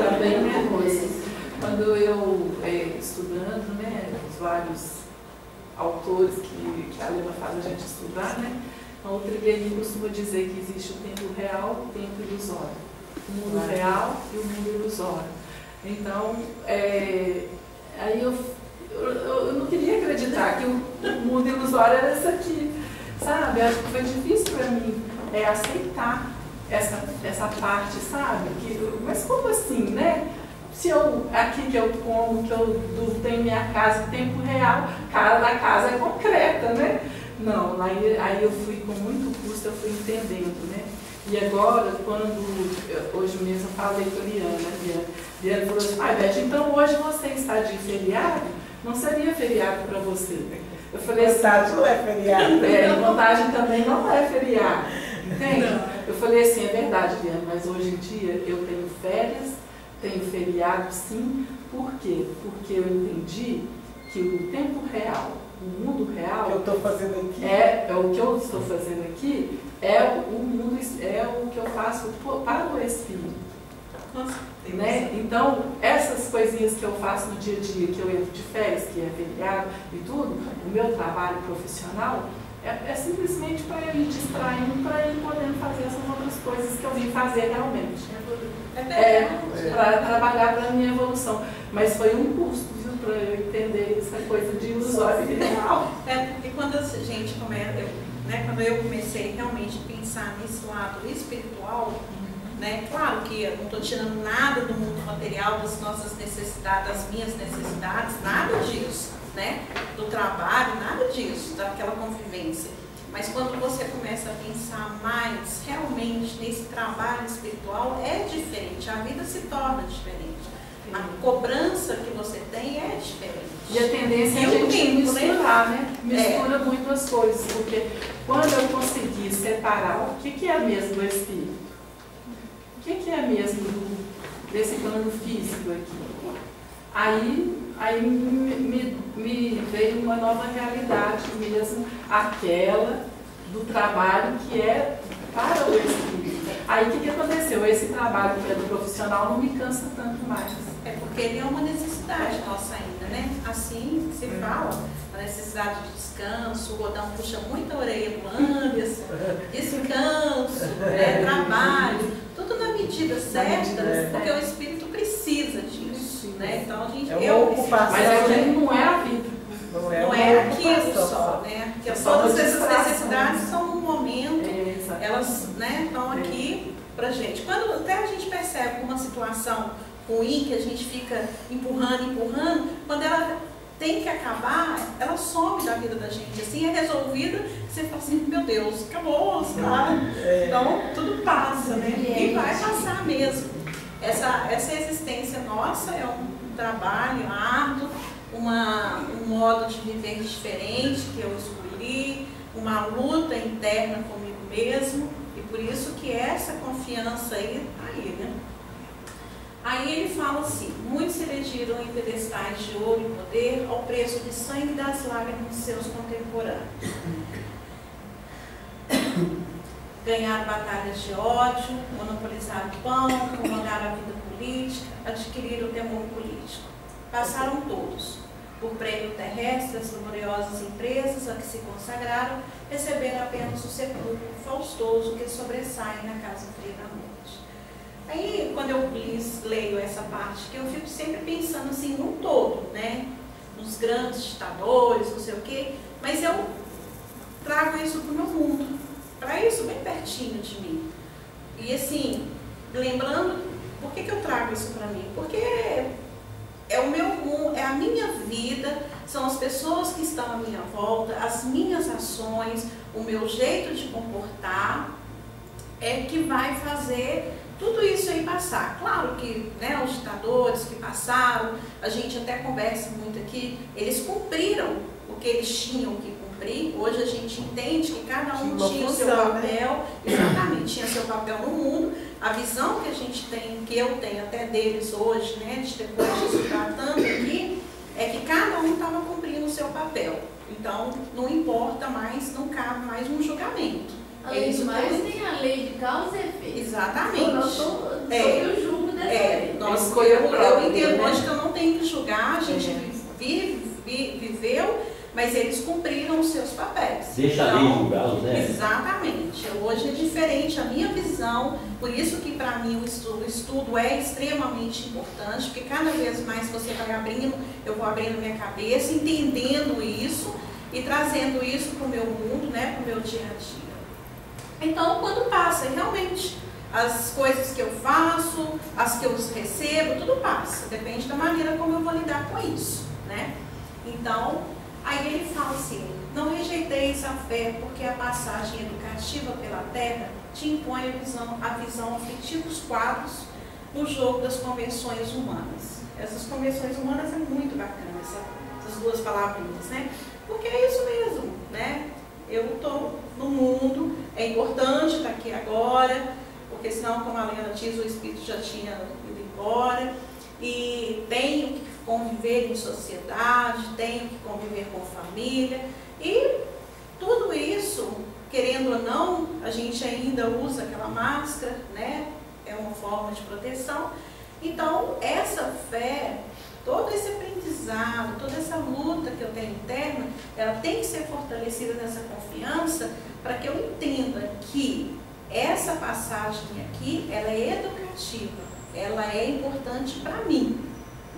também, né, Rose? Quando eu, estudando, né, os vários autores que a Lema faz a gente estudar, né, então, o Trigueiro costuma dizer que existe o tempo real e o tempo ilusório. O mundo real e o mundo ilusório. Então, aí eu não queria acreditar que o mundo ilusório era isso aqui, sabe? Acho que foi difícil para mim aceitar essa parte, sabe? Mas como assim, né? Se aqui que eu como, que eu tenho minha casa em tempo real, a cara da casa é concreta, né? Não, aí eu fui com muito custo, eu fui entendendo, né? E agora, hoje mesmo eu falei com a Liana falou assim, Beth, então hoje você está de feriado? Não seria feriado para você. Eu falei assim, Contagem não é feriado. Contagem também não é feriado, entende? Eu falei assim, é verdade, Liana, mas hoje em dia eu tenho férias, tenho feriado sim. Por quê? Porque eu entendi que o tempo real, o mundo real, que eu estou fazendo aqui. O que eu estou fazendo aqui é o que eu faço para o Espírito. Né? Então, essas coisinhas que eu faço no dia a dia, que eu entro de férias, que é feriado e tudo, o meu trabalho profissional é simplesmente para eu ir distraindo, para ir podendo fazer essas outras coisas que eu vim fazer realmente. Para trabalhar para a minha evolução. Mas foi um custo, viu, para eu entender essa coisa de ilusório e real. E quando a gente começa, quando eu comecei realmente a pensar nesse lado espiritual, né, claro que eu não estou tirando nada do mundo material, das nossas necessidades, das minhas necessidades, nada disso, né, do trabalho, nada disso, daquela convivência. Mas quando você começa a pensar mais realmente nesse trabalho espiritual, é diferente, a vida se torna diferente. A cobrança que você tem é diferente. E a tendência é a gente misturar, né? Mistura muito as coisas, porque quando eu consegui separar o que é mesmo o Espírito, o que é mesmo desse plano físico aqui, aí me veio uma nova realidade mesmo, aquela do trabalho que é para o Espírito. Aí o que aconteceu? Esse trabalho que é do profissional não me cansa tanto mais. É porque ele é uma necessidade nossa ainda, né? Assim se fala, a necessidade de descanso, o Rodão puxa muito a orelha do Anderson, descanso, trabalho, tudo na medida certa, porque o espírito precisa disso, né? Então a gente, mas aquilo não é a vida. Não é aquilo só, né? Porque todas essas necessidades são um momento, elas estão aqui pra gente. Quando até a gente percebe uma situação ruim, que a gente fica empurrando, quando ela tem que acabar, ela some da vida da gente, assim, é resolvida, você fala assim, meu Deus, acabou, então tudo passa, né? E vai passar mesmo. Essa existência nossa é um trabalho árduo, um modo de viver diferente que eu escolhi, uma luta interna comigo mesmo, e por isso que essa confiança aí está aí, né? Aí ele fala assim, muitos se elegiram em pedestais de ouro e poder ao preço de sangue e das lágrimas de seus contemporâneos. Ganharam batalhas de ódio, monopolizaram o pão, comandaram a vida política, adquiriram o temor político. Passaram todos, por prêmio terrestre, as laboriosas empresas a que se consagraram, receberam apenas o sepulcro faustoso que sobressai na casa fria da morte. Aí, quando eu leio essa parte, que eu fico sempre pensando assim, no todo, né? Nos grandes ditadores, não sei o quê, mas eu trago isso para o meu mundo, para isso bem pertinho de mim. E assim, lembrando, por que eu trago isso para mim? Porque é o meu mundo, é a minha vida, são as pessoas que estão à minha volta, as minhas ações, o meu jeito de comportar, é que vai fazer tudo isso aí passar. Claro que os ditadores que passaram, a gente até conversa muito aqui, eles cumpriram o que eles tinham que cumprir. Hoje a gente entende que cada um tinha o seu papel, exatamente, tinha seu papel no mundo. A visão que a gente tem, que eu tenho até deles hoje, né, de depois de se tratando aqui, é que cada um estava cumprindo o seu papel. Então, não importa mais, não cabe mais um julgamento. Além do mais, tem a lei de causa e efeito. Exatamente. Sobre o julgo Eu entendo hoje que eu não tenho que julgar, a gente viveu, mas eles cumpriram os seus papéis. Deixa a lei julgá-los, né? Exatamente. Hoje é diferente a minha visão, por isso que para mim o estudo é extremamente importante, porque cada vez mais você vai abrindo, eu vou abrindo minha cabeça, entendendo isso e trazendo isso para o meu mundo, né, para o meu dia a dia. Então, quando passa, realmente, as coisas que eu faço, as que eu recebo, tudo passa. Depende da maneira como eu vou lidar com isso, né? Então, aí ele fala assim, não rejeiteis a fé, porque a passagem educativa pela terra te impõe a visão afetiva dos quadros no jogo das convenções humanas. Essas convenções humanas é muito bacana, essas duas palavrinhas, né? Porque é isso mesmo, né? Eu estou no mundo, é importante estar aqui agora, porque senão, como a Helena diz, o espírito já tinha ido embora, e tenho que conviver em sociedade, tenho que conviver com família, e tudo isso, querendo ou não, a gente ainda usa aquela máscara, né? É uma forma de proteção. Então, essa fé, todo esse aprendizado, toda essa luta que eu tenho interna, ela tem que ser fortalecida nessa confiança para que eu entenda que essa passagem aqui, ela é educativa, ela é importante para mim,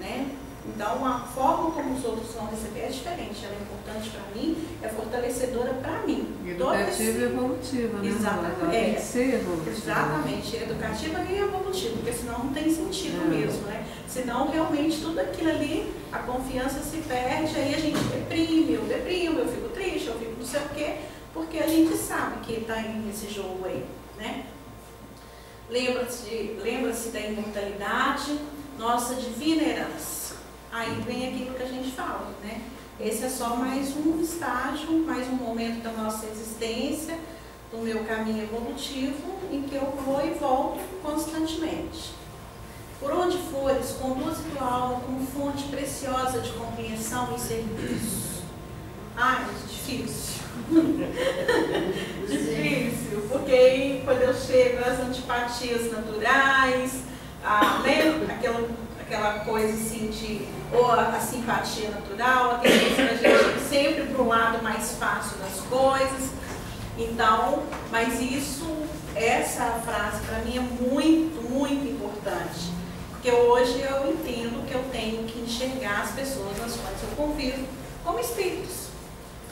né? Então, a forma como os outros vão receber é diferente, ela é importante para mim, é fortalecedora para mim. Educativa e evolutiva, né? Exatamente. Tem que ser evolutiva. Exatamente, educativa e evolutiva, porque senão não tem sentido mesmo, né? Senão, realmente, tudo aquilo ali, a confiança se perde, aí a gente deprime, eu fico triste, eu fico não sei o quê, porque a gente sabe que está nesse jogo aí, né? Lembra-se da imortalidade, nossa divina herança. Aí vem aquilo que a gente fala, né? Esse é só mais um estágio, mais um momento da nossa existência, do meu caminho evolutivo, em que eu vou e volto constantemente. Por onde fores, conduze tua alma como fonte preciosa de compreensão e serviço. Ai, difícil. Difícil, porque aí quando eu chego às antipatias naturais, né? Aquela coisa assim ou a simpatia natural, aquela coisa que a gente sempre para um lado mais fácil das coisas. Então, mas essa frase para mim é muito, muito importante. Porque hoje eu entendo que eu tenho que enxergar as pessoas nas quais eu convivo como espíritos,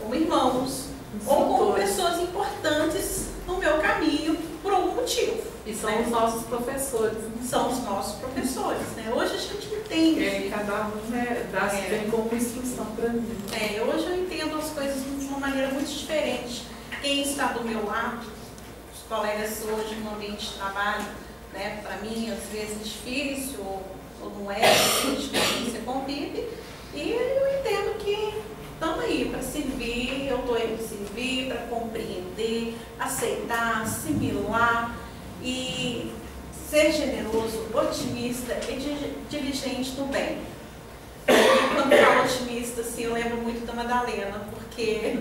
como irmãos, ou como pessoas importantes no meu caminho por algum motivo. E são os nossos professores. São os nossos professores, né? Hoje a gente entende. Cada um vem como instrução para mim. Hoje eu entendo as coisas de uma maneira muito diferente. Quem está do meu lado, os colegas hoje no ambiente de trabalho, né? Para mim, às vezes é difícil, ou não é difícil, você convive. E eu entendo que estamos aí para servir, eu estou aí para servir, para compreender, aceitar, assimilar e ser generoso, otimista e diligente do bem. E quando eu falo otimista, assim, eu lembro muito da Madalena, porque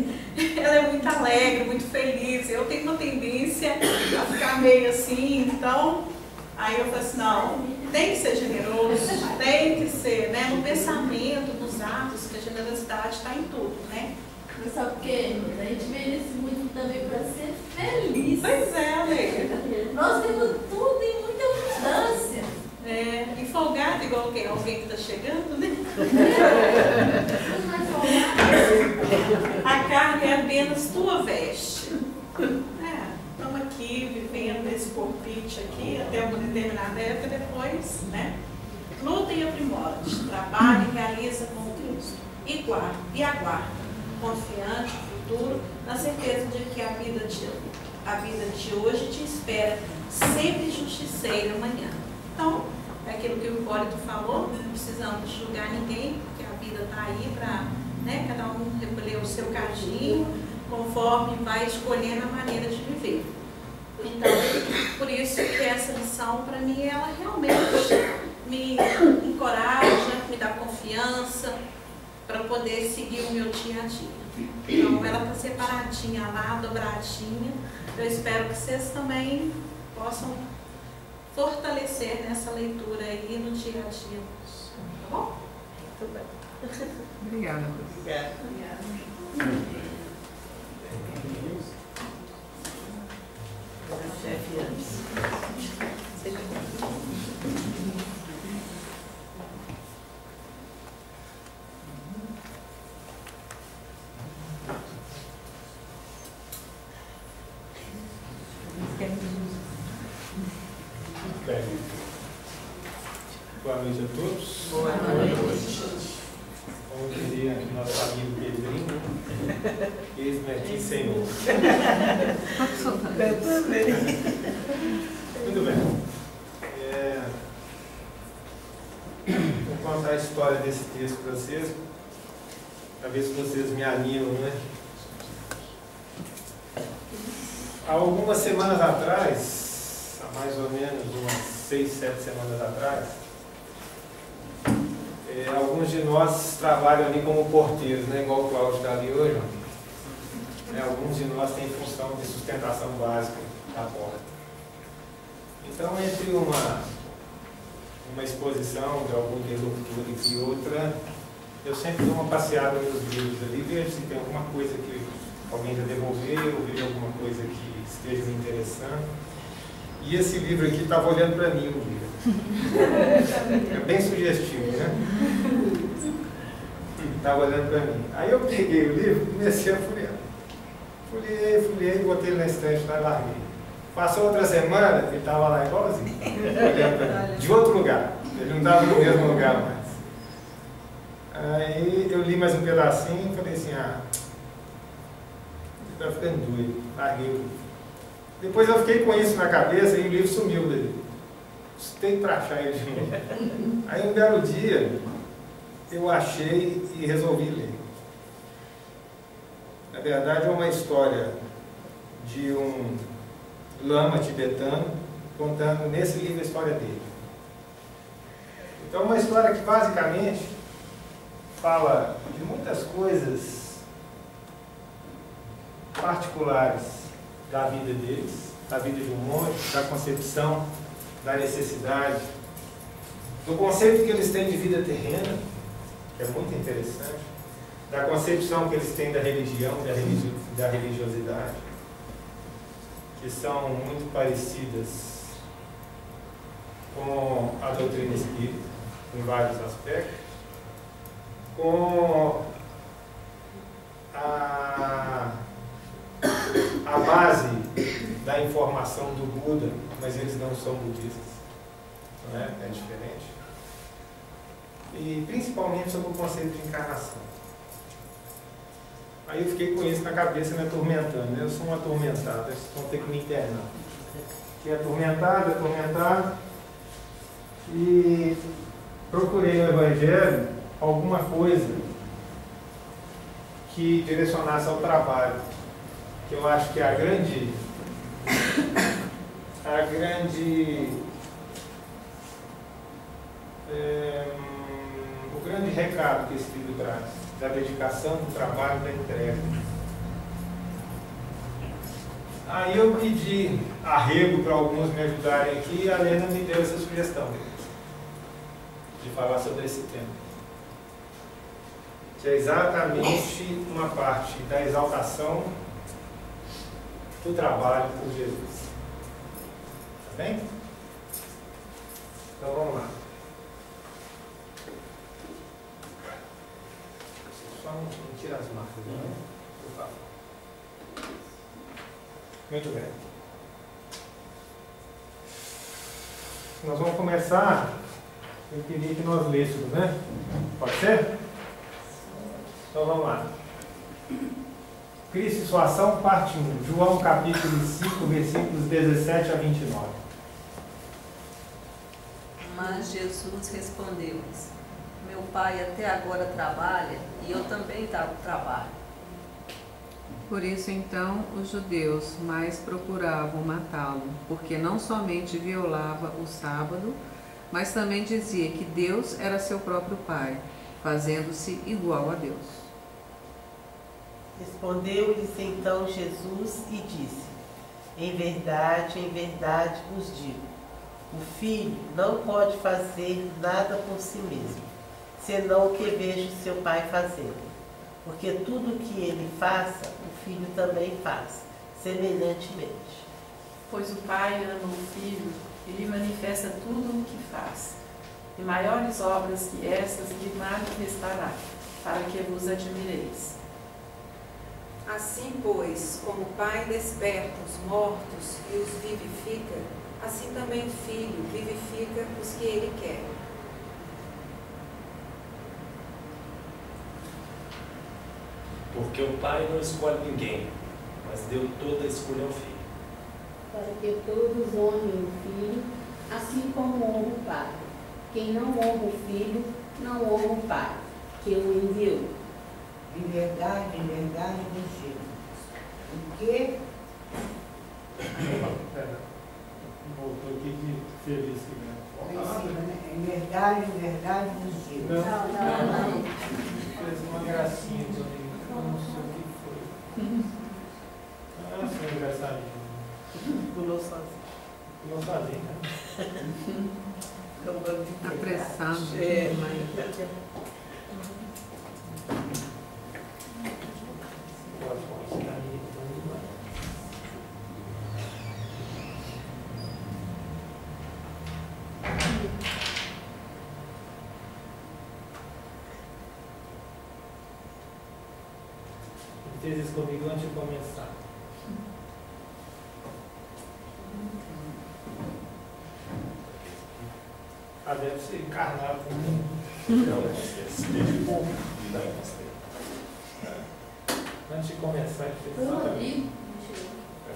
ela é muito alegre, muito feliz. Eu tenho uma tendência a ficar meio assim, então aí eu falo assim, não, tem que ser generoso, tem que ser, né, no pensamento, nos atos, que a generosidade está em tudo, né? Mas sabe por quê? A gente vê nesse mundo também para ser feliz. Pois é, amiga. Nós temos tudo em muita abundância. E folgado igual alguém que está chegando, né? A carne é apenas tua veste. Estamos aqui vivendo esse corpite aqui até uma determinada época, depois, né? Luta e aprimora-te, trabalha e realiza com Cristo. E aguarda, confiante no futuro, na certeza de que a vida de hoje te espera, sempre justiceira amanhã. Então, é aquilo que o Hipólito falou, não precisamos julgar ninguém, porque a vida está aí para, né, cada um recolher o seu cadinho, conforme vai escolhendo a maneira de viver. Então, por isso que essa lição, para mim, ela realmente me encoraja, me dá confiança para poder seguir o meu dia a dia. Então, ela está separadinha lá, dobradinha. Eu espero que vocês também possam fortalecer nessa leitura aí no dia a dia. Tá bom? Muito bem. Obrigada. Obrigada. Chefe antes. Boa noite a todos. Boa noite. Como diria nosso amigo Pedrinho, eis-me aqui, Senhor. Eu também. Muito bem. Vou contar a história desse texto para vocês, para ver se vocês me animam, né? Há algumas semanas atrás, há mais ou menos umas 6, 7 semanas atrás, alguns de nós trabalham ali como porteiros, né? Igual o Cláudio está ali hoje. Alguns de nós têm função de sustentação básica da porta. Então, entre uma exposição de algum interlocutor e outra, eu sempre dou uma passeada nos livros ali, vejo se tem alguma coisa que alguém já devolveu, vejo alguma coisa que esteja me interessando. E esse livro aqui estava olhando para mim um dia. É bem sugestivo, né? Estava olhando para mim. Aí eu peguei o livro e comecei a folhear. Folhei, botei ele na estante lá e larguei. Passou outra semana, ele estava lá igualzinho, olhando para mim, de outro lugar. Ele não estava no mesmo lugar mais. Aí eu li mais um pedacinho e falei assim, ele está ficando doido. Larguei o livro. Depois eu fiquei com isso na cabeça e o livro sumiu dele. Tem para achar ele de novo. Aí um belo dia eu achei e resolvi ler. Na verdade é uma história de um lama tibetano contando nesse livro a história dele. Então é uma história que basicamente fala de muitas coisas particulares da vida deles, da vida de um monge, da concepção, da necessidade, do conceito que eles têm de vida terrena, que é muito interessante, da concepção que eles têm da religião, da religiosidade, que são muito parecidas com a doutrina espírita, em vários aspectos, com a base da informação do Buda, mas eles não são budistas, não é? É diferente. E principalmente sobre o conceito de encarnação. Aí eu fiquei com isso na cabeça me atormentando, né? Eu sou um atormentado, vocês vão ter que me internar. Fiquei atormentado, e procurei no Evangelho alguma coisa que direcionasse ao trabalho, que eu acho que é o grande recado que esse livro traz, da dedicação, do trabalho, da entrega. Aí eu pedi arrego para alguns me ajudarem aqui, e a Helena me deu essa sugestão de falar sobre esse tema, que é exatamente uma parte da exaltação do trabalho por Jesus. Tá bem? Então vamos lá. Só não tira as marcas, né? Por favor. Muito bem. Nós vamos começar. Eu queria que nós lêssemos, né? Pode ser? Então vamos lá. Cristo e sua ação, parte 1. João capítulo 5, versículos 17 a 29. Mas Jesus respondeu-lhes: meu pai até agora trabalha e eu também trabalho. Por isso então os judeus mais procuravam matá-lo, porque não somente violava o sábado, mas também dizia que Deus era seu próprio Pai, fazendo-se igual a Deus. Respondeu-lhes então Jesus e disse: em verdade vos digo, O filho não pode fazer nada por si mesmo, senão o que veja seu pai fazendo. Porque tudo o que ele faça, o filho também faz, semelhantemente. Pois o Pai ama o Filho e lhe manifesta tudo o que faz. E maiores obras que estas lhe manifestará, para que vos admireis. Assim, pois, como o Pai desperta os mortos e os vivifica, assim também o Filho vivifica os que ele quer. Porque o Pai não escolhe ninguém, mas deu toda a escolha ao Filho. Para que todos honrem o Filho, assim como honra o Pai. Quem não honra o Filho, não honra o Pai, que o enviou. Em verdade vos digo, o que... Voltou aqui de feliz. Em verdade vos digo. Não. Fez uma gracinha de não sei o que foi. Ah, foi engraçadinho. Pulou sozinho. Pulou sozinho, né? Apressado. É. Fez isso comigo antes de começar. Ah, deve ser encarnado também. Não, Antes de começar, ele fez Foi o exatamente. Rodrigo.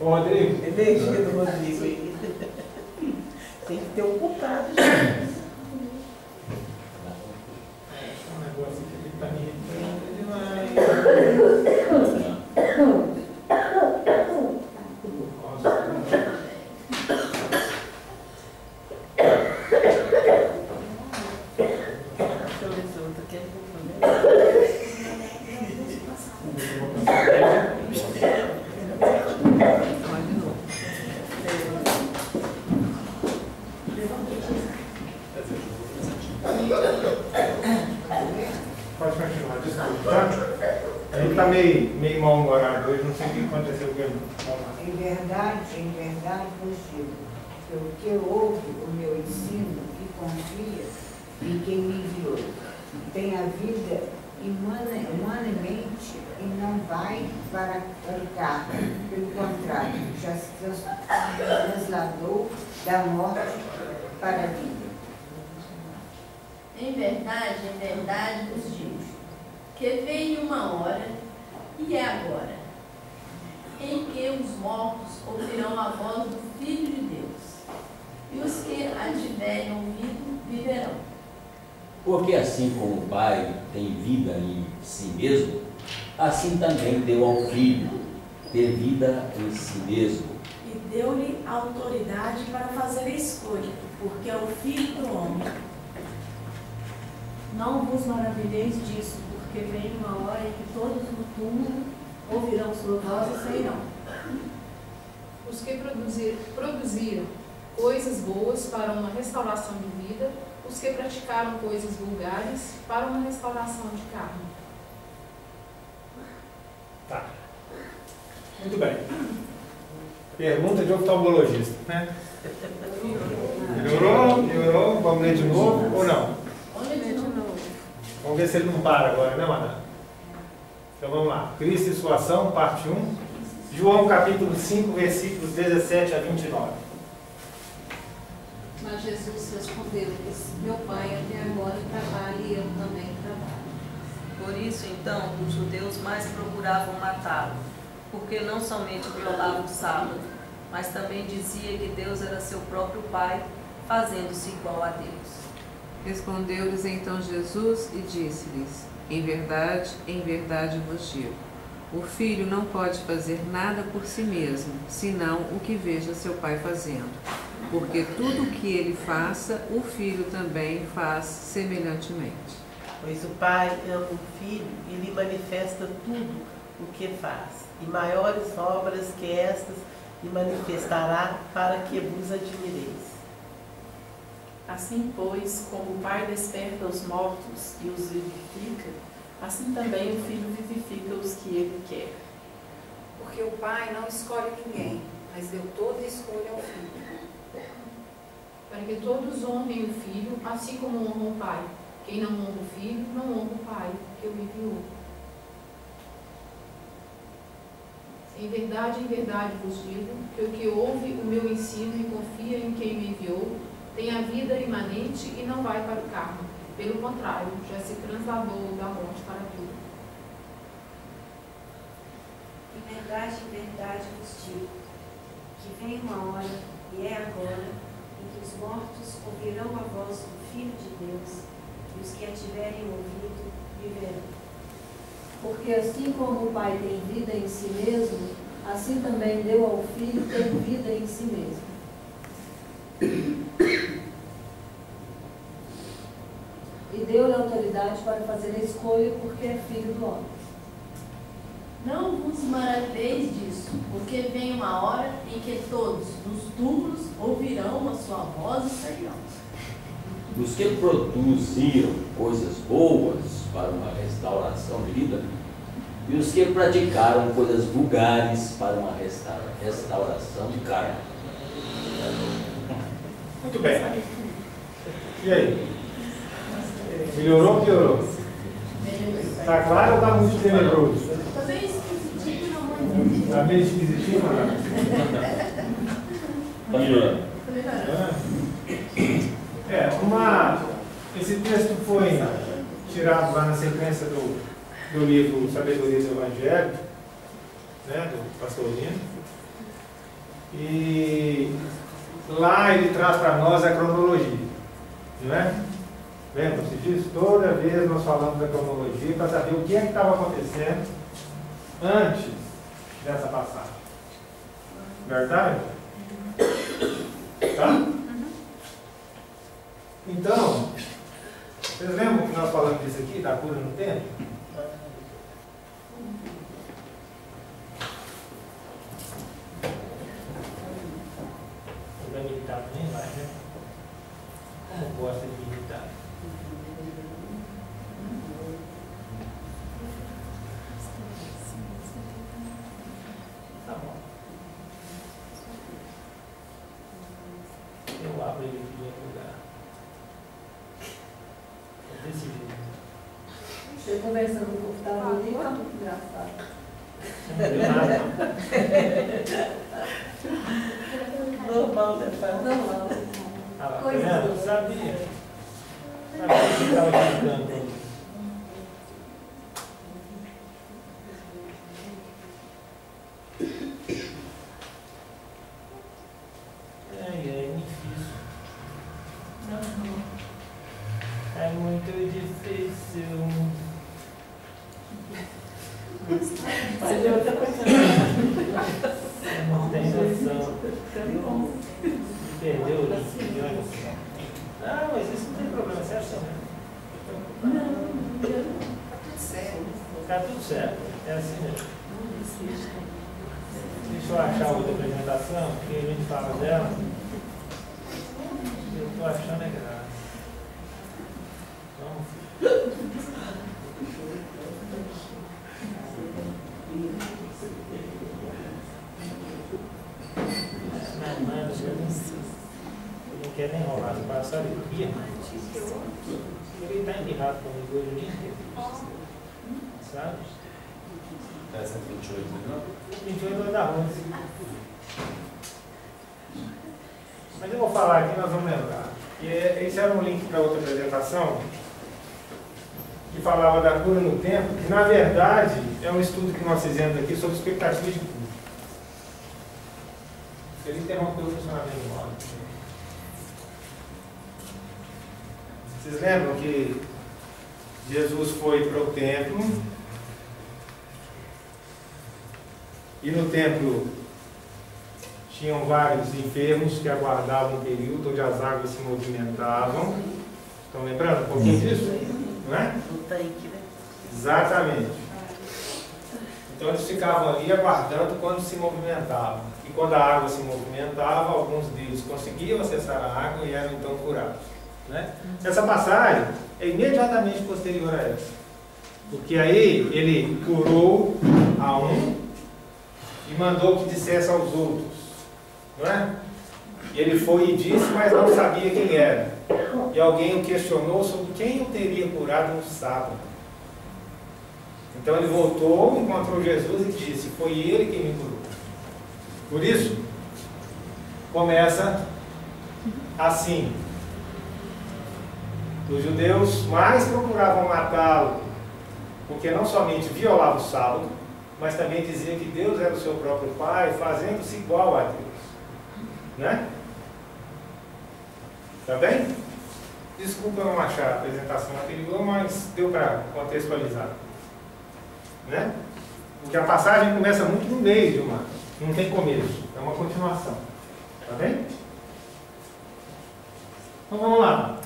Ô, Rodrigo. Energia do Rodrigo aí. Tem que ter um culpado, gente. Um negócio que ele tá me irritando demais. Pode não. Pode continuar, desculpa, tá? A gente tá meio mal-humorado hoje, não sei o que aconteceu com ele. Vamos lá. Em verdade vos digo, que o que ouve o meu ensino e confia em quem me enviou, tem a vida humanamente e não vai para o carne, pelo contrário, já se trasladou da morte para a vida. Em verdade vos digo, que vem uma hora, e é agora, em que os mortos ouvirão a voz do Filho de Deus, e os que a tiverem ouvido viverão. Porque assim como o Pai tem vida em si mesmo, assim também deu ao Filho ter vida em si mesmo. E deu-lhe autoridade para fazer a escolha, porque é o Filho do homem. Não vos maravilheis disso, porque vem uma hora em que todos no túmulo ouvirão sua voz e sairão. Os que produziram coisas boas para uma restauração de vida, os que praticaram coisas vulgares para uma restauração de carne. Tá. Muito bem. Pergunta de oftalmologista, né? Melhorou? Vamos ler de novo ou não? Vamos ver se ele não para agora, né, Madame? Então vamos lá. Cristo e sua ação, parte 1. João capítulo 5, versículos 17 a 29. Mas Jesus respondeu-lhes: meu Pai até agora trabalha e eu também trabalho. Por isso, então, os judeus mais procuravam matá-lo, porque não somente violava o sábado, mas também dizia que Deus era seu próprio Pai, fazendo-se igual a Deus. Respondeu-lhes então Jesus e disse-lhes: em verdade vos digo, o filho não pode fazer nada por si mesmo, senão o que veja seu pai fazendo. Porque tudo o que ele faça, o filho também faz semelhantemente. Pois o Pai ama o Filho e lhe manifesta tudo o que faz. E maiores obras que estas lhe manifestará, para que vos admireis. Assim, pois, como o Pai desperta os mortos e os vivifica, assim também o Filho vivifica os que ele quer. Porque o Pai não escolhe ninguém, mas deu toda a escolha ao Filho. Para que todos honrem o Filho, assim como honram o Pai. Quem não honra o Filho, não honra o Pai que o enviou. Em verdade vos digo, que o que ouve o meu ensino e confia em quem me enviou, tem a vida imanente e não vai para o carro. Pelo contrário, já se trasladou da morte para a vida. Em verdade vos digo, que vem uma hora, e é agora, em que os mortos ouvirão a voz do Filho de Deus, e os que a tiverem ouvido viverão. Porque assim como o Pai tem vida em si mesmo, assim também deu ao Filho ter vida em si mesmo. E deu-lhe autoridade para fazer a escolha, porque é filho do homem. Não vos maravilheis disso, porque vem uma hora em que todos nos túmulos ouvirão a sua voz e sairão. Os que produziram coisas boas para uma restauração de vida, e os que praticaram coisas vulgares para uma restauração de carne. Muito bem. E aí? Melhorou ou piorou? Está claro ou está muito tenebroso? Está bem esquisitinho, não. Está meio esquisitinho, não? Está melhorando. Esse texto foi tirado lá na sequência do livro Sabedoria do Evangelho, né, do pastor Lino. E lá ele traz para nós a cronologia, não é? Lembra-se disso? Toda vez nós falamos da cronologia para saber o que é que estava acontecendo antes dessa passagem. Verdade? Tá? Então, vocês lembram que nós falamos disso aqui, da cura no templo? Vai militar também? Vai, né? Como gosta de militar? Tá bom. Eu abro ele aqui em outro lugar. É desse jeito. Você conversando com o computador ali, tá muito engraçado. Normal, né, pai? Normal. Ah, lá, Coisa tá vendo? boa. Sabia que estava gritando. É difícil. É muito difícil. Mas eu outra coisa. Não tem noção. Perdeu o link. Não, mas isso não tem problema, você acha né? Não, tá tudo certo. Tá tudo certo, é assim mesmo. Deixa eu achar outra apresentação, porque a gente fala dela. Eu estou achando é graça. Vamos. Não quer nem rolar, você passa ali. Ele está embirrado comigo hoje o dia inteiro. Sabe? Essa é 28, não? 28 vai dar ruim. Mas eu vou falar aqui, nós vamos lembrar. E esse era um link para outra apresentação que falava da cura no tempo, que na verdade é um estudo que nós fizemos aqui sobre expectativas de cura. Ele interrompeu o funcionamento do modo. Vocês lembram que Jesus foi para o templo e no templo tinham vários enfermos que aguardavam um período onde as águas se movimentavam. Estão lembrando um pouquinho disso? Não é? O tanque, né? Exatamente. Então eles ficavam ali aguardando quando se movimentavam. E quando a água se movimentava, alguns deles conseguiam acessar a água e eram então curados. Né? Essa passagem é imediatamente posterior a essa. Porque aí ele curou a um e mandou que dissesse aos outros. Não é? E ele foi e disse, mas não sabia quem era. E alguém o questionou sobre quem o teria curado no sábado. Então ele voltou, encontrou Jesus e disse, foi ele quem me curou. Por isso, começa assim. Os judeus mais procuravam matá-lo, porque não somente violava o sábado, mas também dizia que Deus era o seu próprio Pai, fazendo-se igual a Deus. Né? Tá bem? Desculpa eu não achar a apresentação anterior, mas deu para contextualizar. Né? Porque a passagem começa muito no meio de uma, não tem começo, é uma continuação. Tá bem? Então vamos lá.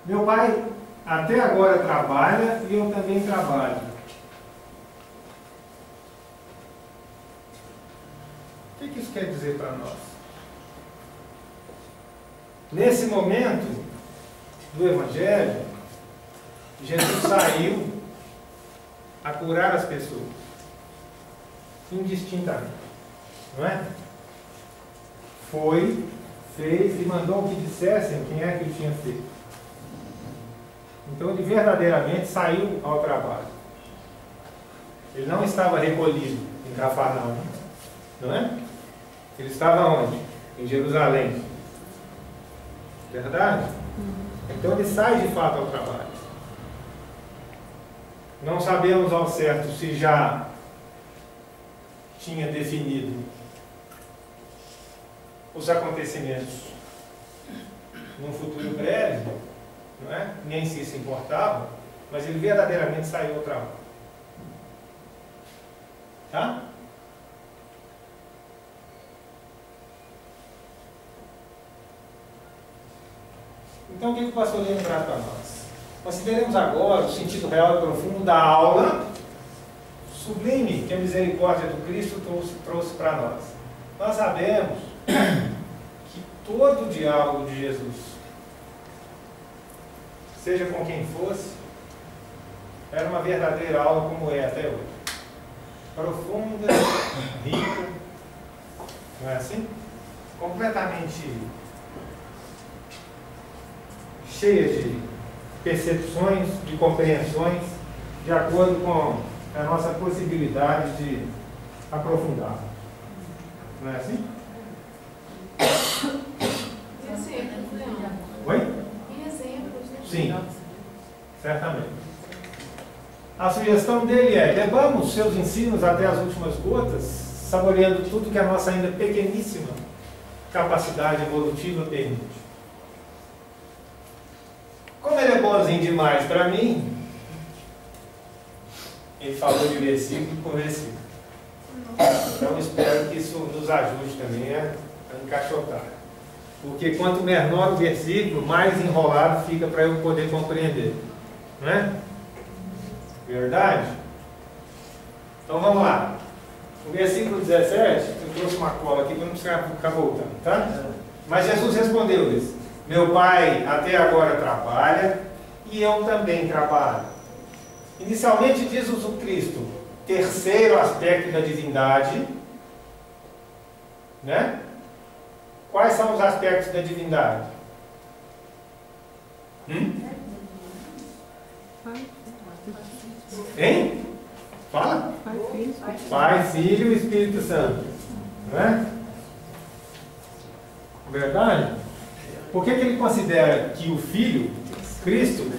Meu pai até agora trabalha e eu também trabalho. O que isso quer dizer para nós? Nesse momento do Evangelho, Jesus saiu a curar as pessoas, indistintamente, não é? Foi, fez e mandou que dissessem quem é que o tinha feito. Então ele verdadeiramente saiu ao trabalho. Ele não estava recolhido em Cafarnaum, não é? Ele estava onde? Em Jerusalém. Verdade? Então ele sai de fato ao trabalho. Não sabemos ao certo se já tinha definido os acontecimentos num futuro breve, não é? Nem se importava, mas ele verdadeiramente saiu ao trabalho. Tá? Então, o que o pastor Lênin traz para nós? Consideremos agora o sentido real e profundo da aula sublime que a misericórdia do Cristo trouxe para nós. Nós sabemos que todo o diálogo de Jesus, seja com quem fosse, era uma verdadeira aula como é até hoje. Profunda, rica, não é assim? Completamente cheia de percepções, de compreensões, de acordo com a nossa possibilidade de aprofundar. Não é assim? Exemplos, Leandro. Oi? E exemplos, né? Sim, certamente. A sugestão dele é: levamos seus ensinos até as últimas gotas, saboreando tudo que a nossa ainda pequeníssima capacidade evolutiva permite. Como ele é bonzinho demais para mim, ele falou de versículo por versículo. Então espero que isso nos ajude também a encaixotar. Porque quanto menor o versículo, mais enrolado fica para eu poder compreender. Não é? Verdade? Então vamos lá. O versículo 17, eu trouxe uma cola aqui para não precisar ficar voltando, tá? Mas Jesus respondeu-lhes: meu pai até agora trabalha e eu também trabalho. Inicialmente diz o Cristo, terceiro aspecto da divindade, né? Quais são os aspectos da divindade? Hein? Fala? Pai, Filho e Espírito Santo. Não é? Verdade? Por que ele considera que o Filho, Cristo,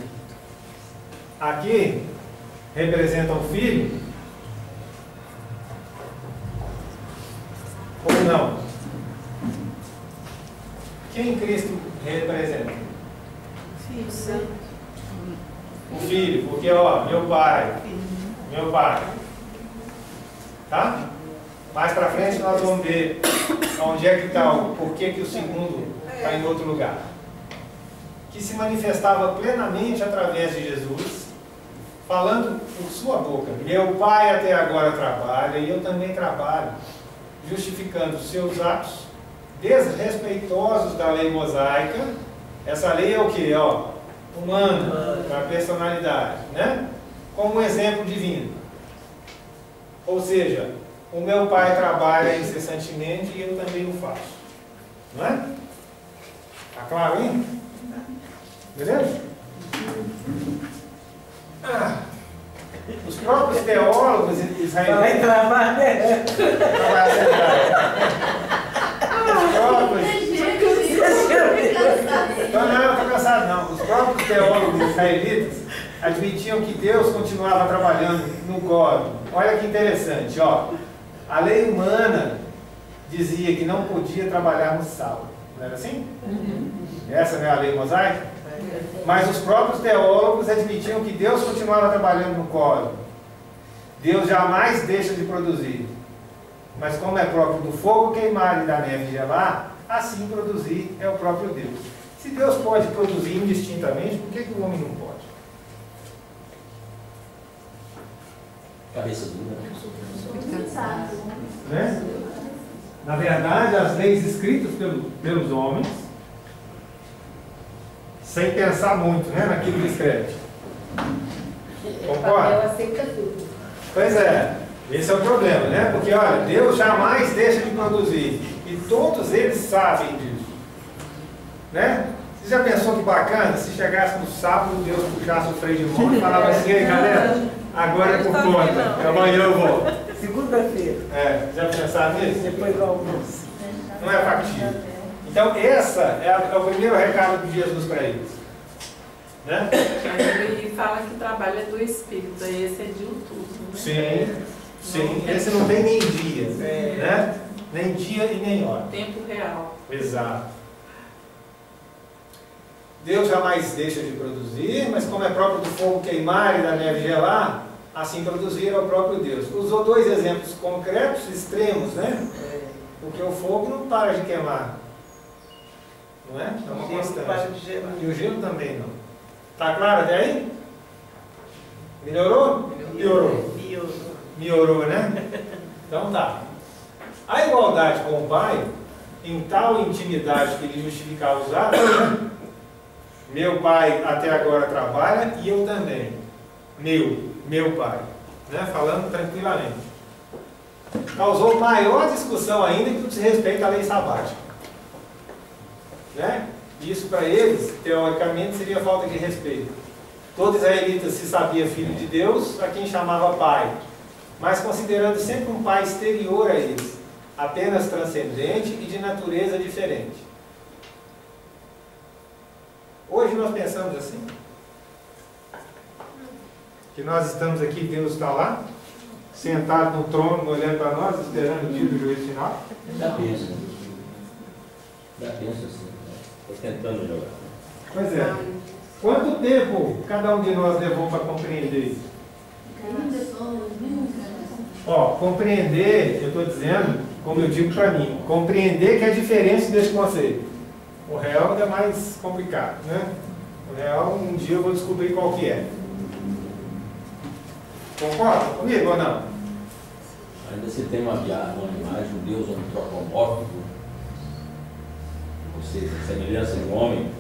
aqui representa o Filho? Ou não? Quem Cristo representa? Filho Santo. O Filho, porque ó, meu Pai. Tá? Mais para frente nós vamos ver onde é que está, por que o segundo está em outro lugar. Que se manifestava plenamente através de Jesus, falando por sua boca: meu Pai até agora trabalha e eu também trabalho, justificando seus atos desrespeitosos da lei mosaica, Essa lei é o que? Humana, para a personalidade, né? Como um exemplo divino. Ou seja, o meu pai trabalha incessantemente e eu também o faço. Não é? Está claro aí? Beleza? Os próprios teólogos israelitas... Vai trabalhar, né? Não, estou cansado não. Os próprios teólogos israelitas admitiam que Deus continuava trabalhando no código. Olha que interessante, ó. A lei humana dizia que não podia trabalhar no sábado. Não era assim? Essa não é a lei mosaica? Mas os próprios teólogos admitiam que Deus continuava trabalhando no código. Deus jamais deixa de produzir. Mas como é próprio do fogo queimar e da neve gelar, assim produzir é o próprio Deus. Se Deus pode produzir indistintamente, por que o homem não pode? Cabeça dura. Né? Na verdade, as leis escritas pelos homens, sem pensar muito, né, naquilo que escreve. Concorda? Pois é, esse é o problema, né? Porque, olha, Deus jamais deixa de produzir. E todos eles sabem disso. Né? Você já pensou que bacana se chegasse no sábado, Deus puxasse o freio de mão e falava assim: ei, galera, agora é por conta, amanhã eu vou. Segunda-feira. Já pensaram nisso? Depois do almoço. Não é factível. Então, essa é o primeiro recado de Jesus para eles. Né? Ele fala que o trabalho é do Espírito, aí esse é diuturno. Sim, sim. Esse não tem nem dia, né? Nem dia e nem hora. Tempo real. Exato. Deus jamais deixa de produzir, mas como é próprio do fogo queimar e da neve gelar, assim produzir é o próprio Deus. Usou dois exemplos concretos, extremos, né? Porque o fogo não para de queimar. Não é? É uma constante. E o gelo também não. Tá claro até aí? Melhorou? Piorou? Melhorou, né? Então tá. A igualdade com o Pai, em tal intimidade que ele justificava os atos, né? Meu pai até agora trabalha e eu também. Meu pai. Né? Falando tranquilamente. Causou maior discussão ainda que diz respeito à lei sabática. Né? Isso para eles, teoricamente, seria falta de respeito. Todo israelita se sabia filho de Deus, a quem chamava pai, mas considerando sempre um pai exterior a eles, apenas transcendente e de natureza diferente. Hoje nós pensamos assim? Que nós estamos aqui, Deus está lá, sentado no trono, olhando para nós, esperando o dia do juízo final? Já pensa. Já pensa assim. Estou tentando jogar. Pois é. Quanto tempo cada um de nós levou para compreender isso? Compreender, eu estou dizendo, como eu digo para mim, compreender que é diferente desse conceito. O real ainda é mais complicado, né? O real, um dia eu vou descobrir qual que é. Concorda comigo ou não? Ainda se tem uma imagem de Deus antropomórfico, ou seja, semelhança de um homem.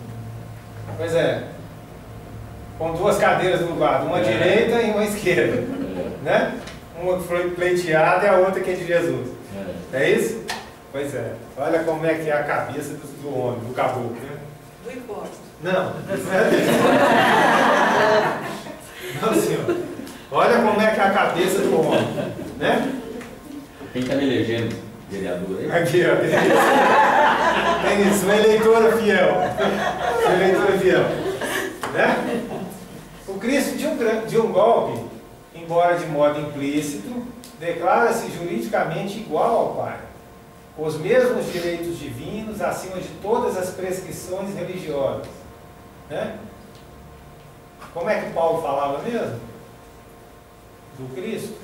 Pois é. Com duas cadeiras no lugar, uma direita e uma esquerda. Né? Uma pleiteada e a outra que é de Jesus. É isso? Pois é. Olha como é que é a cabeça do homem, do caboclo. Né? Do hipócrita. Não. Não, senhor. Olha como é que é a cabeça do homem. Né? Quem está me elegendo vereador aí? Aqui, ó. Tem isso, uma eleitora fiel. Uma eleitora fiel. Né? O Cristo de um golpe, embora de modo implícito, declara-se juridicamente igual ao Pai, com os mesmos direitos divinos acima de todas as prescrições religiosas. Né? Como é que Paulo falava mesmo? Do Cristo?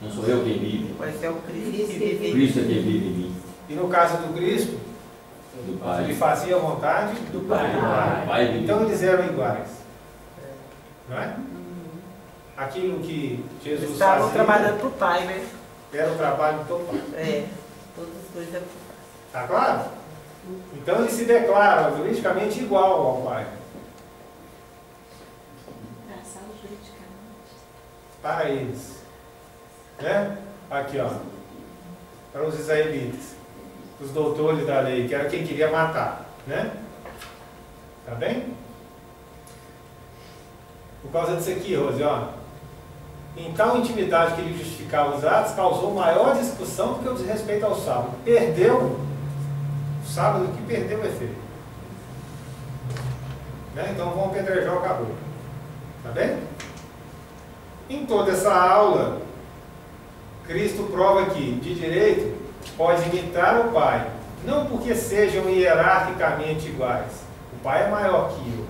Não sou eu quem vive. Mas é o Cristo que vive. Cristo é quem vive em mim. E no caso do Cristo, do Pai. Ele fazia a vontade do Pai. Então eles eram iguais. Não é? Aquilo que Jesus fazia. Estavam trabalhando para o Pai, né? Era o trabalho do Pai. É, todas as coisas. Tá claro? Então ele se declara juridicamente igual ao pai. Para eles. Né? Aqui, ó. Para os israelitas. Os doutores da lei, que era quem queria matar. Né? Tá bem? Por causa disso aqui, Rose, ó. Em tal intimidade que ele justificava os atos, causou maior discussão do que o desrespeito ao sábado. Perdeu o sábado que perdeu o efeito. Né? Então vamos apedrejar, acabou. Tá bem? Em toda essa aula, Cristo prova que, de direito, pode imitar o Pai, não porque sejam hierarquicamente iguais. O Pai é maior que eu,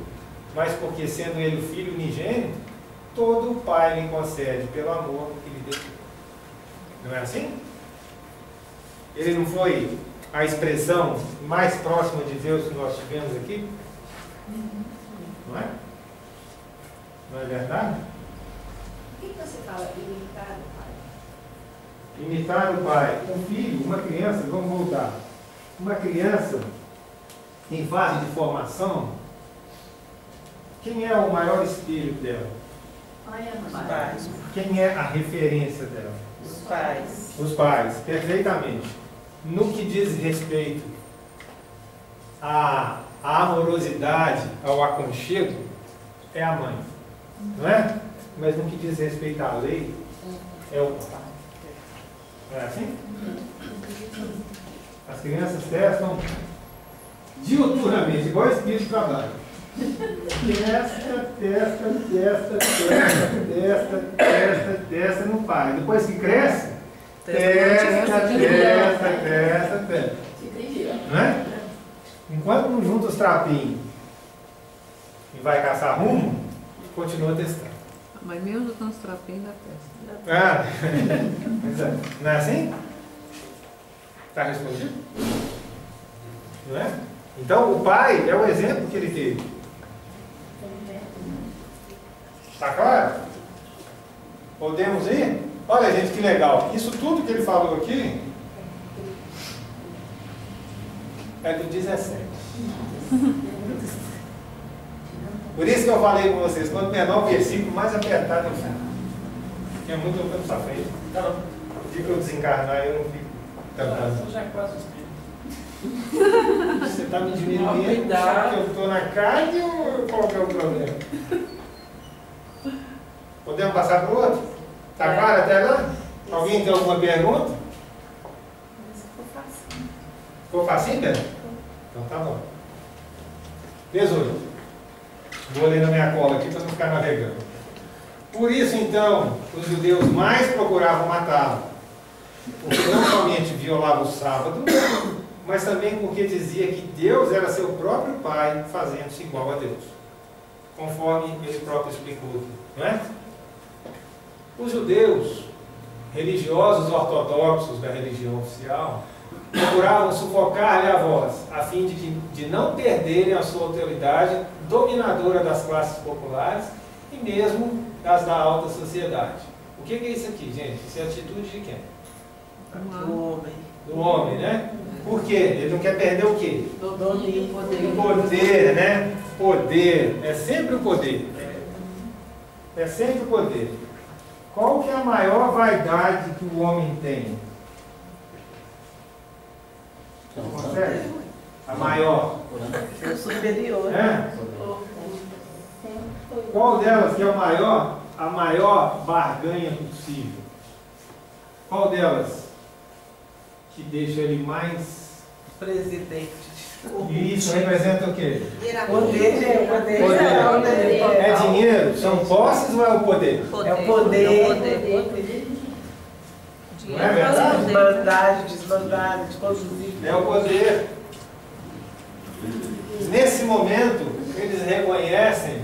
mas porque, sendo ele o Filho unigênito, todo o Pai lhe concede pelo amor que lhe deu. Não é assim? Ele não foi a expressão mais próxima de Deus que nós tivemos aqui? Não é? Não é verdade? Por que você fala imitar o pai? Imitar o pai. Um filho, uma criança, vamos voltar. Uma criança em fase de formação, quem é o maior espírito dela? Os pais. Quem é a referência dela? Os pais. Os pais, perfeitamente. No que diz respeito à amorosidade, ao aconchego, é a mãe. Não é? Mas no que diz respeito à lei, é o pai. Não é assim? As crianças testam diuturnamente, igual o espírito trabalha. Testa no pai. Depois que cresce, testa. Não é? Enquanto não junta os trapinhos e vai caçar rumo, continua testando. Mas mesmo juntando os trapinhos da testa. Ah, não é assim? Está respondido? Não é? Então o pai é o exemplo que ele teve. Está claro? Podemos ir? Olha, gente, que legal. Isso tudo que ele falou aqui é do 17. Por isso que eu falei com vocês, quanto menor o versículo, mais apertado eu fico. Porque é muito tempo para frente. O dia que eu desencarnar, eu não fico cantando. Já é quase espírito. Você está me diminuindo, sabe que eu estou na carne ou qual que é o problema? Podemos passar para o outro? Está claro até agora? Alguém tem alguma pergunta? Ficou facinho, Pedro? Então tá bom. 18. Vou ler na minha cola aqui para não ficar navegando. Por isso, então, os judeus mais procuravam matá-lo, porque não somente violava o sábado, mas também porque dizia que Deus era seu próprio Pai, fazendo-se igual a Deus, conforme ele próprio explicou aqui, não é? Os judeus, religiosos ortodoxos da religião oficial, procuravam sufocar-lhe a voz, a fim de não perderem a sua autoridade dominadora das classes populares e mesmo das da alta sociedade. O que é isso aqui, gente? Isso é a atitude de quem? Do homem. Do homem, né? Por quê? Ele não quer perder o quê? O poder, né? Poder. É sempre o poder. É sempre o poder. Qual que é a maior vaidade que o homem tem? Consegue? A maior. É superior. É? Qual delas que é a maior barganha possível? Qual delas que deixa ele mais presidente? E isso representa o quê? Poder. É dinheiro? São posses ou é o poder? É o poder. Não é verdade? Desbandade, conduzir. É o poder. Nesse momento, eles reconhecem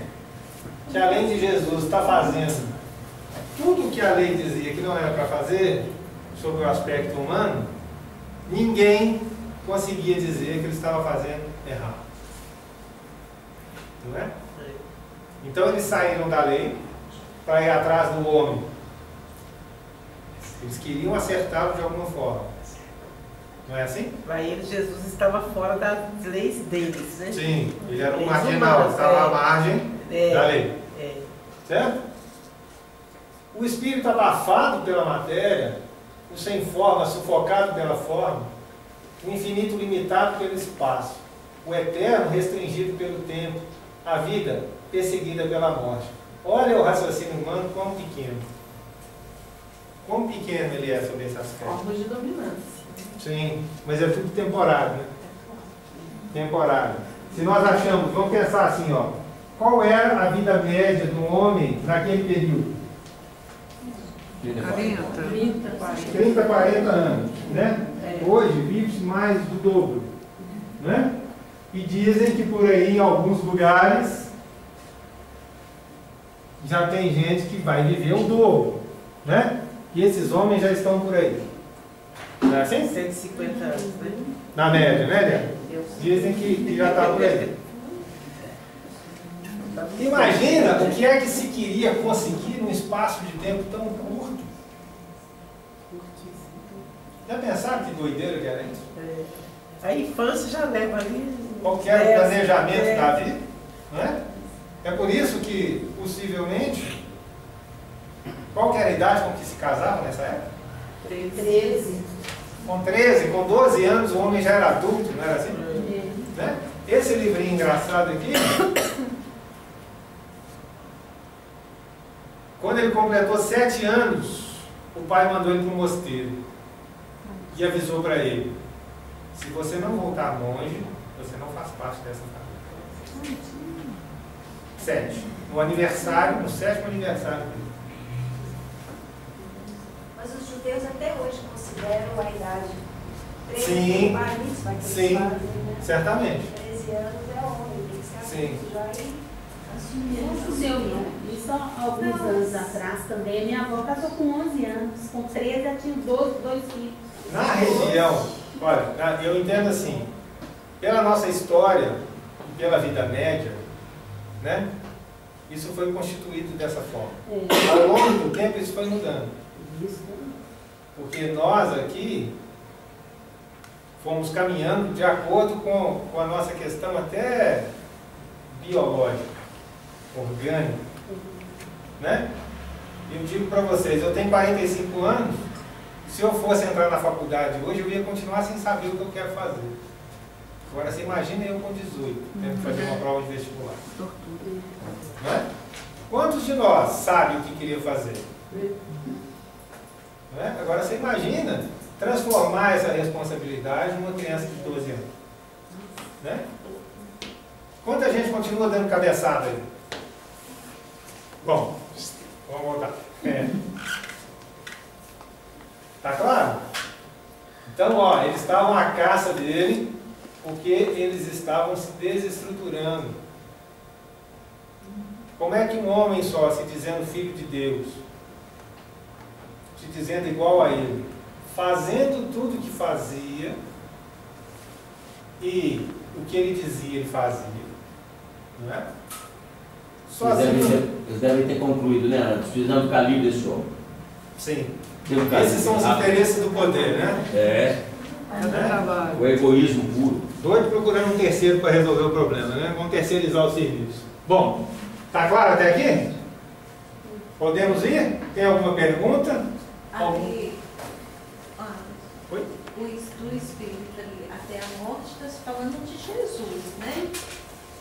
que além de Jesus estar fazendo tudo que a lei dizia que não era para fazer, sobre o aspecto humano, ninguém conseguia dizer que ele estava fazendo errado. Não é? Então eles saíram da lei para ir atrás do homem. Eles queriam acertá-lo de alguma forma. Não é assim? Para eles, Jesus estava fora das leis deles, né? Sim, ele era um Leis marginal, humanas, estava à margem da lei. É. Certo? O espírito abafado pela matéria, o sem forma, sufocado pela forma, o infinito limitado pelo espaço, o eterno restringido pelo tempo, a vida perseguida pela morte. Olha o raciocínio humano quão pequeno. Quão pequeno ele é sobre esse aspecto. Formas de dominância. Sim, mas é tudo temporário, né? Temporário. Se nós achamos, vamos pensar assim, ó, qual era a vida média do homem naquele período? 30, 40 anos, né? Hoje vive-se mais do dobro, né? E dizem que por aí, em alguns lugares, já tem gente que vai viver o dobro, né? E esses homens já estão por aí. Não é assim? 150 anos, né? Na média, né, Débora? Dizem que já está por aí. Imagina o que é que se queria conseguir num espaço de tempo tão curto. Já pensaram que doideira que era isso? A infância já leva ali. Qualquer planejamento da vida, não é? É por isso que, possivelmente, qual que era a idade com que se casava nessa época? 13. Com 13, com 12 anos, o homem já era adulto, não era assim? Né? Esse livrinho engraçado aqui, quando ele completou 7 anos, o pai mandou ele para o mosteiro e avisou para ele: se você não voltar monge, você não faz parte dessa família. 7. No aniversário, no 7º aniversário dele. Mas os judeus até hoje consideram a idade 13 Sim, bar mitzvah, que sim, eles fazem, né? certamente. 13 anos é homem, tem que ser Sim. adulto já e Senhor, isso há alguns anos atrás também, minha avó casou com 11 anos, com 13 ela tinha 2 filhos. Na região, olha, eu entendo assim, pela nossa história e pela vida média, né, isso foi constituído dessa forma. Ao longo do tempo isso foi mudando. Porque nós aqui fomos caminhando de acordo com a nossa questão até biológica, orgânica, né? Eu digo para vocês, eu tenho 45 anos, se eu fosse entrar na faculdade hoje, eu ia continuar sem saber o que eu quero fazer. Agora, você imagina eu com 18, tendo que fazer uma prova de vestibular. Não é? Quantos de nós sabem o que queria fazer? Não é? Agora, você imagina transformar essa responsabilidade numa criança de 12 anos. Né? Quanta gente continua dando cabeçada aí? Bom, vamos voltar. Tá claro? Então, ó, eles estavam à caça dele porque eles estavam se desestruturando. Como é que um homem só, se dizendo filho de Deus, se dizendo igual a ele, fazendo tudo o que fazia, e o que ele dizia, ele fazia, não é? Eles devem ter concluído, né? Precisamos ficar livres desse homem. Sim. Esses são os interesses do poder, né? É. O egoísmo puro. Doido procurando um terceiro para resolver o problema, né? Vamos terceirizar o serviço. Bom, tá claro até aqui? Podemos ir? Tem alguma pergunta? Ali, Oi? do Espírito ali, até a morte, está se falando de Jesus, né?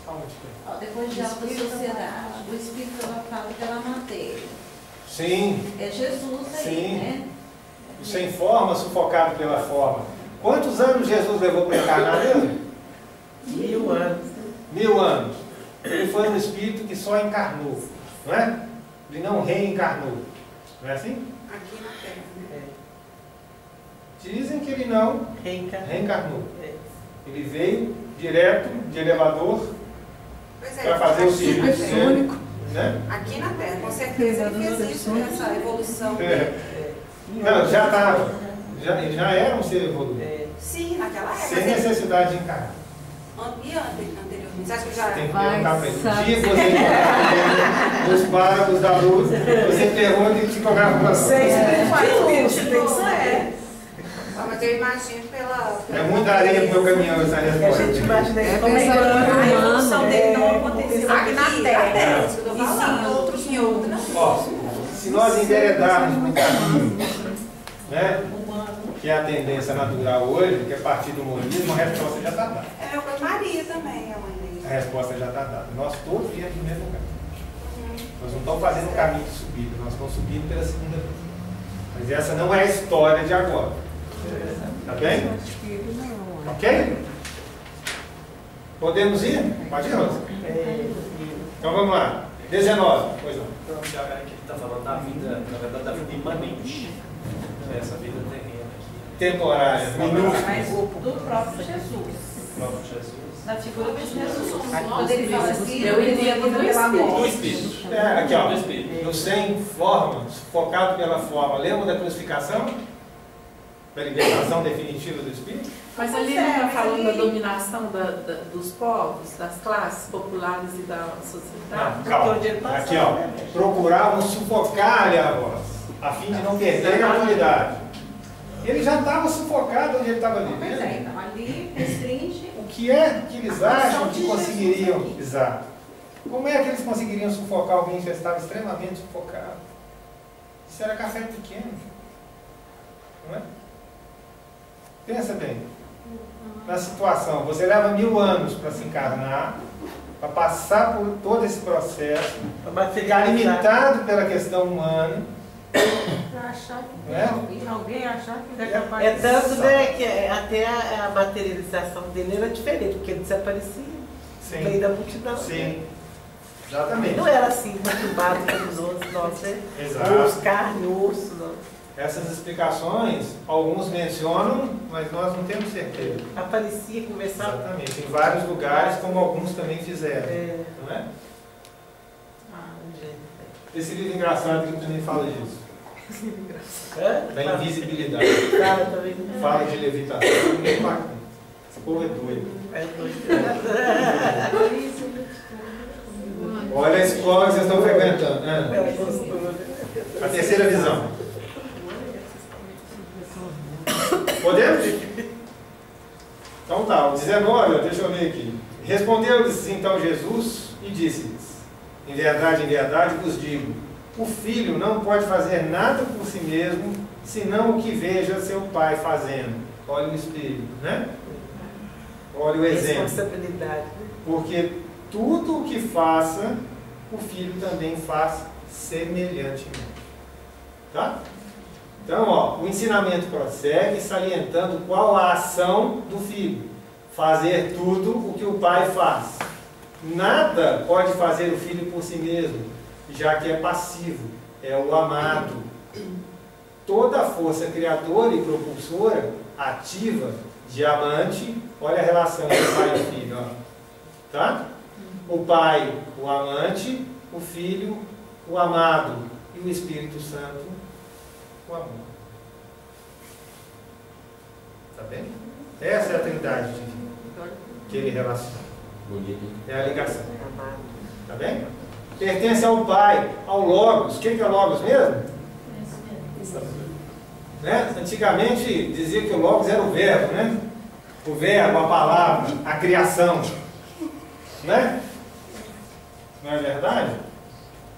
Ó, depois de alta sociedade, o Espírito ela fala pela matéria. Sim. É Jesus aí, Sim. né? O sem forma, sufocado pela forma. Quantos anos Jesus levou para encarnar mesmo? 1000 anos. 1000 anos. Ele foi um espírito que só encarnou, não é? Ele não reencarnou. Não é assim? Aqui na Terra. Dizem que ele não reencarnou. Ele veio direto de elevador para fazer o serviço único. Né? Aqui na Terra, com certeza ele fez isso, essa evolução. Não, já estava. Ele já era um ser evoluído. Sim, naquela época. Sem necessidade de encarnar. E anteriormente? Você acha que já Tem que perguntar para ele. O dia que você encontrar os páramos da luz, você pergunta e psicografa para você. Vocês tem que ser. Mas eu imagino pela É muita areia pro meu caminhão essa resposta. A gente imagina isso como A evolução dele não aconteceu aqui na Terra. isso que eu tô falando. E sim, outros não. Ó, se nós enveredarmos no caminho, né, que é a tendência natural hoje, que é partir do monismo, a resposta já está dada. É, foi Maria também, a mãe dele. A resposta já está dada. Nós todos viemos do mesmo caminho. Nós não estamos fazendo o caminho de subida, nós estamos subindo pela segunda vez. Mas essa não é a história de agora. Tá bem? Ok? Podemos ir? Pode ir, Rosa. Então vamos lá. 19. Pois não. Então, aqui ele está falando da vida, na verdade, da vida imanente. Essa vida terrena aqui. Temporária, minúscula. Mas do próprio Jesus. O próprio Jesus. Na figura de Jesus. Quando Quando ele fala assim, eu entendo do Espírito. Do Espírito. É, aqui ó, Do Espírito. no sem forma, focado pela forma. Lembra da crucificação? Da libertação definitiva do Espírito? Mas ali não está falando da dominação dos povos, das classes populares e da sociedade? Calma. Aqui ó, procuravam sufocar-lhe a voz, a fim de não perder a autoridade. Ele já estava sufocado onde ele estava Pois é, vivendo. então ali restringe. O que é que eles acham que conseguiriam? Exato. Como é que eles conseguiriam sufocar alguém que já estava extremamente sufocado? Isso era café pequeno. Não é? Pensa bem. Na situação, você leva 1000 anos para se encarnar, para passar por todo esse processo, para ficar limitado pela questão humana. Para achar que alguém achar que ele é capaz É de tanto, né, que até a materialização dele era diferente, porque ele desaparecia no meio da multidão. Sim, exatamente. Não era assim, perturbado como os outros, nós, né? Exato. Osso, carne, osso, não. Essas explicações, alguns mencionam, mas nós não temos certeza. Aparecia, conversava. Exatamente, em vários lugares, como alguns também fizeram. Não é? Esse livro engraçado que também fala disso. Da invisibilidade. Fala de levitação. Muito bacana. Esse povo é doido. Olha a escola que vocês estão frequentando. A terceira visão. Podemos? Então tá, o 19, deixa eu ver aqui. Respondeu-lhes então Jesus e disse-lhes: em verdade vos digo, o filho não pode fazer nada por si mesmo, senão o que veja seu pai fazendo. Olha o espelho, né? Olha o exemplo. Responsabilidade. Porque tudo o que faça, o filho também faz semelhantemente. Tá? Então, ó, o ensinamento prossegue salientando qual a ação do filho. Fazer tudo o que o pai faz. Nada pode fazer o filho por si mesmo, já que é passivo, é o amado. Toda a força criadora e propulsora, ativa, diamante, olha a relação entre pai e filho. Ó. Tá? O pai, o amante, o filho, o amado e o Espírito Santo, o amor. Tá bem? Essa é a trindade que ele relaciona. É a ligação. Tá bem? Pertence ao Pai, ao Logos. O que é Logos mesmo? Né? Antigamente dizia que o Logos era o verbo, né? O verbo, a palavra, a criação. Né? Não é verdade?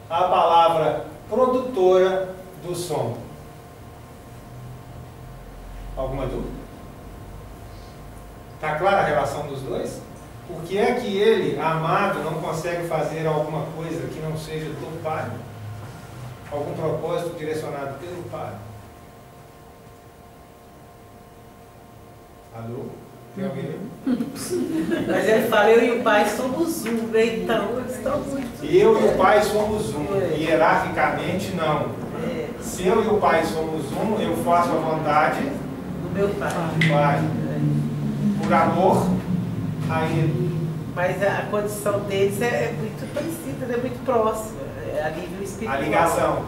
A palavra produtora do som. Alguma dúvida? Está clara a relação dos dois? Por que é que ele, amado, não consegue fazer alguma coisa que não seja do Pai? Algum propósito direcionado pelo Pai? Alô? Tem alguém? Mas ele fala, eu e o pai somos um, né? Então eles estão muito... Eu e o Pai somos um. Hierarquicamente, não. Se eu e o Pai somos um, eu faço a vontade do meu Pai. Por amor a Ele. Mas a condição deles é muito parecida, né? Muito próxima. A nível espiritual. A ligação.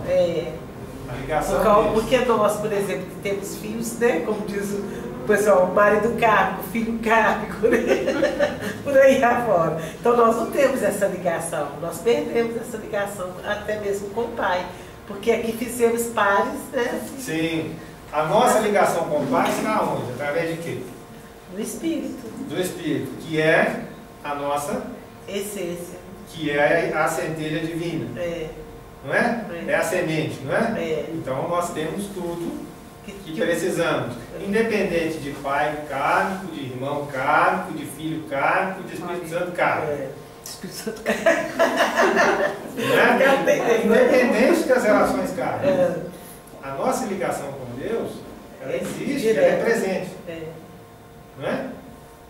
A ligação porque nós, por exemplo, que temos filhos, né? Como diz o pessoal, o marido kármico, o filho kármico, né? Por aí afora. Então nós não temos essa ligação. Nós perdemos essa ligação até mesmo com o pai. Porque aqui fizemos pares, né? Sim. A nossa ligação com o Pai está onde? Através de quê? Do Espírito. Do Espírito, que é a nossa essência. Que é a centelha divina. Não é? É a semente, não é? Então nós temos tudo que precisamos. Independente de pai kármico, de irmão kármico, de filho kármico, de Espírito Santo kármico. Espírito Santo Independente das relações kármicas. A nossa ligação com Deus, ela existe, ela é presente. Não é?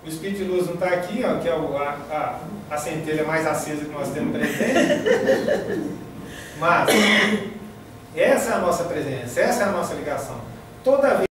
O Espírito de Luz não está aqui, ó, que é a centelha mais acesa que nós temos presente. Mas essa é a nossa presença, essa é a nossa ligação. Toda vez